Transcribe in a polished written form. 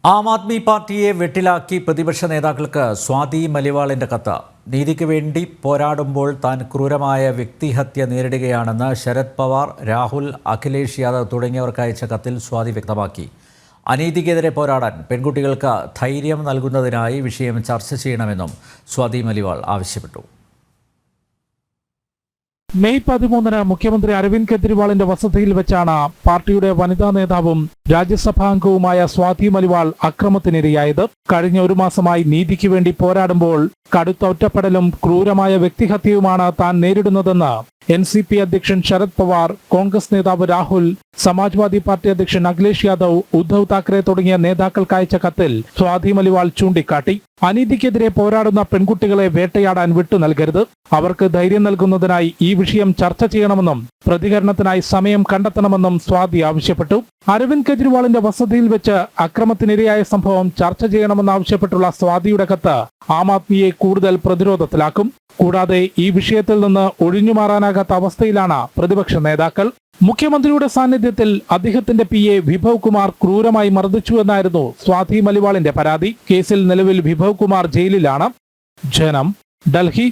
ആം ആദ്മി പാർട്ടിയെ വെട്ടിലാക്കി പ്രതിപക്ഷ നേതാക്കൾക്ക് സ്വാതി മലിവാളിന്റെ കത്ത്. നീതിക്ക് വേണ്ടി പോരാടുമ്പോൾ താൻ ക്രൂരമായ വ്യക്തിഹത്യ നേരിടുകയാണെന്ന് ശരത് പവാർ, രാഹുൽ, അഖിലേഷ് യാദവ് തുടങ്ങിയവർക്ക് അയച്ച കത്തിൽ സ്വാതി വ്യക്തമാക്കി. അനീതിക്കെതിരെ പോരാടാൻ പെൺകുട്ടികൾക്ക് ധൈര്യം നൽകുന്നതിനായി വിഷയം ചർച്ച ചെയ്യണമെന്നും സ്വാതി മലിവാൾ ആവശ്യപ്പെട്ടു. മെയ് 13 മുഖ്യമന്ത്രി അരവിന്ദ് കെജ്രിവാളിന്റെ വസതിയിൽ വെച്ചാണ് പാർട്ടിയുടെ വനിതാ നേതാവും രാജ്യസഭാംഗവുമായ സ്വാതി മലിവാൾ അക്രമത്തിനിരയായത്. കഴിഞ്ഞ ഒരു മാസമായി നീതിക്ക് വേണ്ടി പോരാടുമ്പോൾ കടുത്ത ഒറ്റപ്പെടലും ക്രൂരമായ വ്യക്തിഹത്യയുമാണ് താൻ നേരിടുന്നതെന്ന് NCP അധ്യക്ഷൻ ശരത് പവാർ, കോൺഗ്രസ് നേതാവ് രാഹുൽ, സമാജ്വാദി പാർട്ടി അധ്യക്ഷൻ അഖിലേഷ് യാദവ്, ഉദ്ധവ് താക്കറെ തുടങ്ങിയ നേതാക്കൾക്ക് അയച്ച കത്തിൽ സ്വാതി മലിവാൾ ചൂണ്ടിക്കാട്ടി. അനീതിക്കെതിരെ പോരാടുന്ന പെൺകുട്ടികളെ വേട്ടയാടാൻ വിട്ടു നൽകരുത്. അവർക്ക് ധൈര്യം നൽകുന്നതിനായി ഈ വിഷയം ചർച്ച ചെയ്യണമെന്നും പ്രതികരണത്തിനായി സമയം കണ്ടെത്തണമെന്നും സ്വാതി ആവശ്യപ്പെട്ടു. അരവിന്ദ് കെജ്രിവാളിന്റെ വസതിയിൽ വെച്ച് അക്രമത്തിനിരയായ സംഭവം ചർച്ച ചെയ്യണമെന്നാവശ്യപ്പെട്ടുള്ള സ്വാതിയുടെ കത്ത് ആം ആദ്മിയെ കൂടുതൽ പ്രതിരോധത്തിലാക്കും. കൂടാതെ ഈ വിഷയത്തിൽ നിന്ന് ഒഴിഞ്ഞുമാറാനാകാത്ത അവസ്ഥയിലാണ് പ്രതിപക്ഷ നേതാക്കൾ. മുഖ്യമന്ത്രിയുടെ സാന്നിധ്യത്തിൽ അദ്ദേഹത്തിന്റെ PA വിഭവ് കുമാർ ക്രൂരമായി മർദ്ദിച്ചുവെന്നായിരുന്നു സ്വാതി മലിവാളിന്റെ പരാതി. കേസിൽ നിലവിൽ വിഭവ് കുമാർ ജയിലിലാണ്. ജനം, ഡൽഹി.